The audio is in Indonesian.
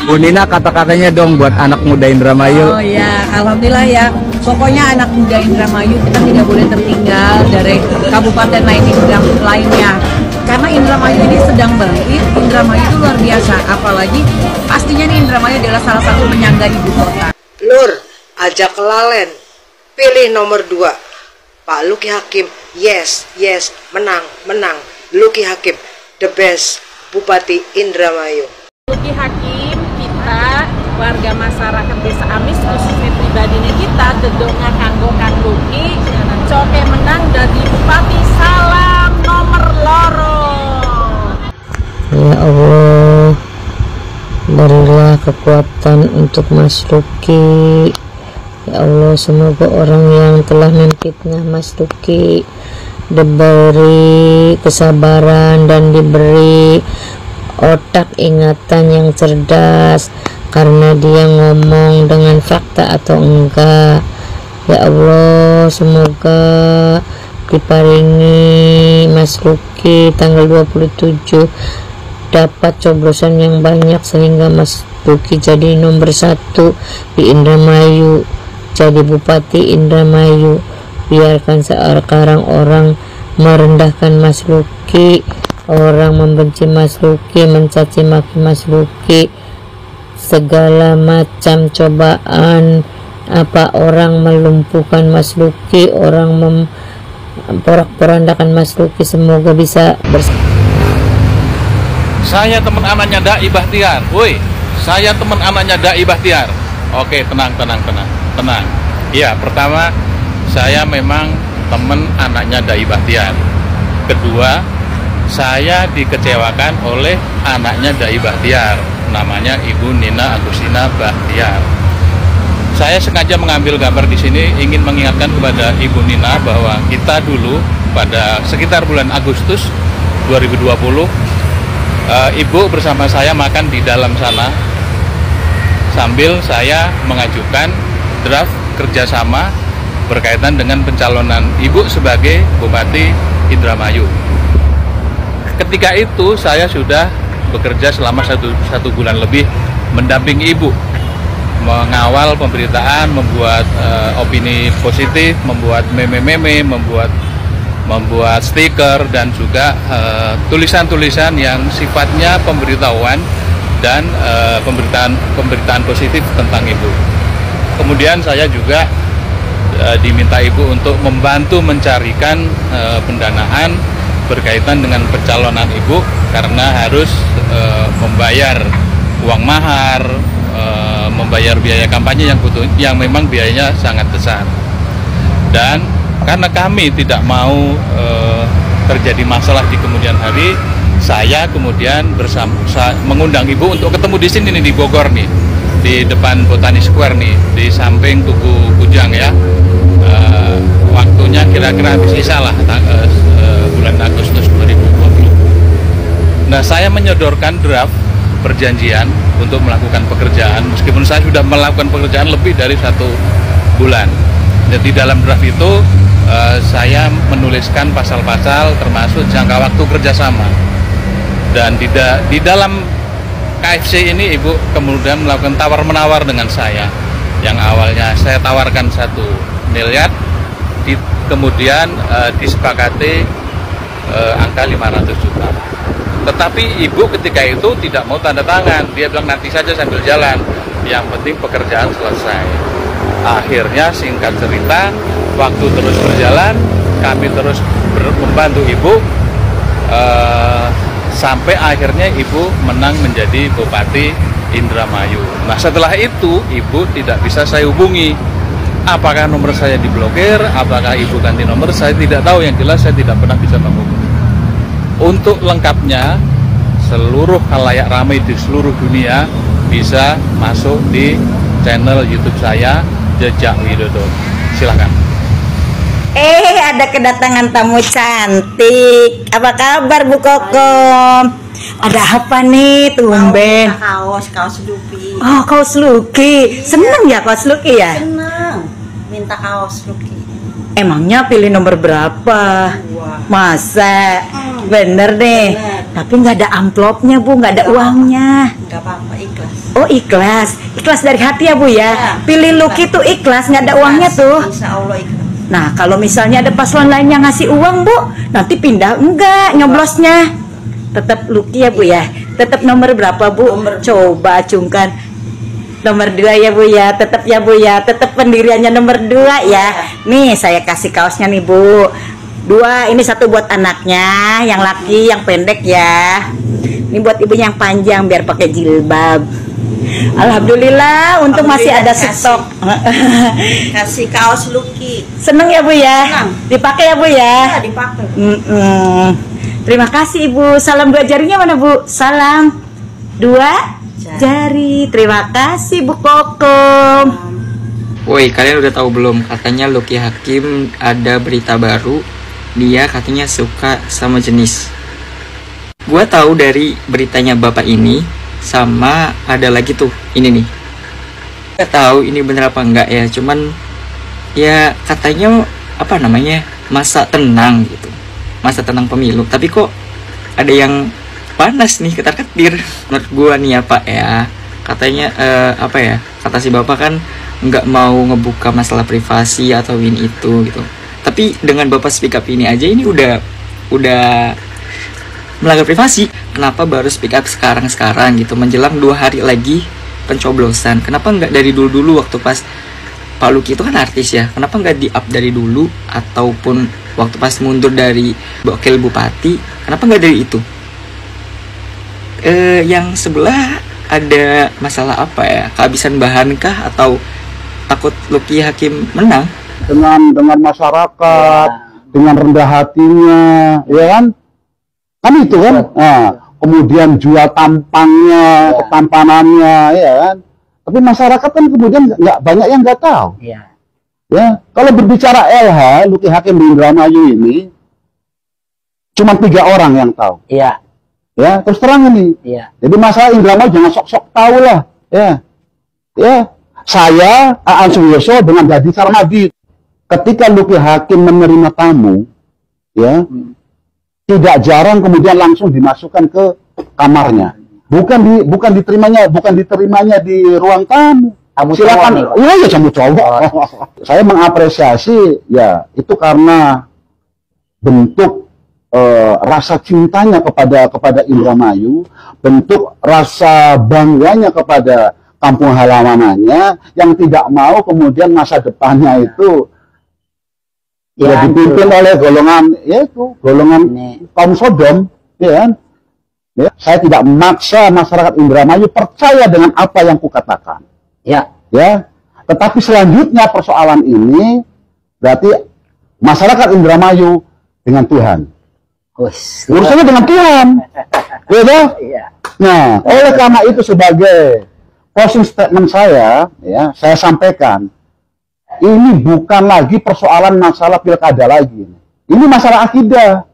Bu Nina, kata-katanya dong buat anak muda Indramayu. Oh ya, alhamdulillah ya. Pokoknya anak muda Indramayu kita tidak boleh tertinggal dari kabupaten lainnya. Karena Indramayu ini sedang bangkit, Indramayu itu luar biasa. Apalagi pastinya nih Indramayu adalah salah satu penyangga ibu kota. Lur, ajak kelalen. Pilih nomor 2. Pak Luki Hakim. Yes, menang. Luki Hakim, the best Bupati Indramayu. Luki Hakim, kita warga masyarakat Desa Amis khususnya pribadinya kita dedongan kanggo Kang Luki coke menang dari Bupati. Salam nomor loro. Ya Allah, berilah kekuatan untuk Mas Luki. Ya Allah, semoga orang yang telah memfitnah Mas Luki diberi kesabaran dan diberi otak ingatan yang cerdas karena dia ngomong dengan fakta atau enggak. Ya Allah, semoga diparingi Mas Luki tanggal 27 dapat coblosan yang banyak sehingga Mas Luki jadi nomor 1 di Indramayu, jadi Bupati Indramayu. Biarkan sekarang orang merendahkan Mas Luki, orang membenci Mas Luki, mencaci maki Mas Luki, segala macam cobaan, apa orang melumpuhkan Mas Luki, orang memporak-porandakan Mas Luki, semoga bisa Saya teman anaknya Dai Bahtiar. Woi, saya teman anaknya Dai Bahtiar. Oke, tenang. Iya, pertama saya memang teman anaknya Dai Bahtiar. Kedua, saya dikecewakan oleh anaknya Dai Bahtiar, namanya Ibu Nina Agustina Bahtiar. Saya sengaja mengambil gambar di sini ingin mengingatkan kepada Ibu Nina bahwa kita dulu pada sekitar bulan Agustus 2020 Ibu bersama saya makan di dalam sana sambil saya mengajukan draft kerjasama berkaitan dengan pencalonan Ibu sebagai Bupati Indramayu. Ketika itu saya sudah bekerja selama satu bulan lebih mendampingi Ibu, mengawal pemberitaan, membuat opini positif, membuat meme-meme, membuat stiker dan juga tulisan-tulisan yang sifatnya pemberitahuan dan pemberitaan positif tentang Ibu. Kemudian saya juga diminta Ibu untuk membantu mencarikan pendanaan berkaitan dengan pencalonan Ibu karena harus membayar uang mahar, membayar biaya kampanye yang memang biayanya sangat besar. Dan karena kami tidak mau terjadi masalah di kemudian hari, saya kemudian mengundang Ibu untuk ketemu di sini nih, di Bogor nih, di depan Botani Square nih, di samping Tugu Kujang ya. Waktunya kira-kira habis Isya lah, bulan Agustus 2020. Nah, saya menyodorkan draft perjanjian untuk melakukan pekerjaan, meskipun saya sudah melakukan pekerjaan lebih dari 1 bulan. Jadi dalam draft itu saya menuliskan pasal-pasal termasuk jangka waktu kerjasama. Dan di dalam KFC ini Ibu kemudian melakukan tawar-menawar dengan saya. Yang awalnya saya tawarkan 1 miliar, kemudian disepakati angka 500 juta. Tetapi Ibu ketika itu tidak mau tanda tangan. Dia bilang nanti saja sambil jalan, yang penting pekerjaan selesai. Akhirnya singkat cerita, waktu terus berjalan, kami terus membantu Ibu sampai akhirnya Ibu menang menjadi Bupati Indramayu. Nah, setelah itu Ibu tidak bisa saya hubungi. Apakah nomor saya diblokir, apakah Ibu ganti nomor, saya tidak tahu. Yang jelas saya tidak pernah bisa menghubungi. Untuk lengkapnya, seluruh khalayak ramai di seluruh dunia bisa masuk di channel YouTube saya, Jejak Widodo. Silakan. Ada kedatangan tamu cantik. Apa kabar Bu Kokom? Ada apa nih tumben? Kaos Luki. Oh, kaos Luki. Seneng ya kaos Luki ya? Senang. Minta kaos Luki. Emangnya pilih nomor berapa? 2. Masa? Bener deh. Bener. Tapi nggak ada amplopnya Bu, nggak ada uangnya. Nggak apa-apa, ikhlas. Oh ikhlas, ikhlas dari hati ya Bu ya. Ya, Pilih Lucky tuh ikhlas, nggak ada uangnya tuh. Insya Allah ikhlas. Nah kalau misalnya ada paslon lainnya ngasih uang Bu, nanti pindah enggak nyoblosnya. Tetap Lucky ya Bu ya. Tetap nomor berapa Bu? Coba acungkan. Nomor 2 ya Bu ya, tetap ya Bu ya, tetap pendiriannya nomor 2 ya. Nih saya kasih kaosnya nih Bu. 2, ini 1 buat anaknya, yang laki, yang pendek ya. Ini buat ibunya yang panjang biar pakai jilbab. Alhamdulillah, untung masih ada stok. Kasih kaos Lucky. Seneng ya Bu ya? Senang. Dipakai ya Bu ya? Ya, dipakai. Terima kasih Ibu. Salam 2 jarinya mana Bu? Salam 2 jari. Terima kasih Bu Kokom. Woi, kalian udah tahu belum? Katanya Lucky Hakim ada berita baru. Dia katanya suka sama jenis. Gua tahu dari beritanya bapak ini, sama ada lagi tuh ini nih. Gak tahu ini bener apa enggak ya. Cuman ya katanya apa namanya, masa tenang gitu, masa tenang pemilu. Tapi kok ada yang panas nih, ketar-ketir menurut gua nih ya Pak ya. Katanya apa ya, kata si bapak kan nggak mau ngebuka masalah privasi atau ini itu gitu. Tapi dengan bapak speak up ini aja, ini udah melanggar privasi. Kenapa baru speak up sekarang gitu, menjelang 2 hari lagi pencoblosan? Kenapa nggak dari dulu waktu pas Pak Lucky itu kan artis ya, kenapa nggak di up dari dulu, ataupun waktu pas mundur dari wakil bupati, kenapa nggak dari itu? Yang sebelah ada masalah apa ya, kehabisan bahan kah, atau takut Lucky Hakim menang? Dengan masyarakat, dengan rendah hatinya, ya kan? Kan itu kan. Nah, kemudian jual tampangnya, ketampanannya, ya kan? Tapi masyarakat kan kemudian nggak banyak yang nggak tahu. Ya, kalau berbicara LH, Lucky Hakim di Indramayu ini cuma 3 orang yang tahu. Ya, terus terang ini. Jadi masalah Indramayu jangan sok-sok tahu lah. Ya, saya Aan Suyoso dengan Dadi Sarmadi, ketika Lucky Hakim menerima tamu, ya, tidak jarang kemudian langsung dimasukkan ke kamarnya. Bukan diterimanya di ruang tamu. Silakan. Iya ya, jamu cowok. Saya mengapresiasi ya itu karena bentuk rasa cintanya kepada Indramayu, bentuk rasa bangganya kepada kampung halamannya, yang tidak mau kemudian masa depannya itu ya dipimpin oleh golongan kaum Sodom, ya kan? Ya, saya tidak memaksa masyarakat Indramayu percaya dengan apa yang kukatakan. Ya. Tetapi selanjutnya persoalan ini berarti masyarakat Indramayu dengan Tuhan. Urusannya dengan Tuhan. Ya. Nah, oleh karena itu sebagai closing statement saya, ya, saya sampaikan, ini bukan lagi persoalan masalah pilkada lagi. Ini masalah akidah.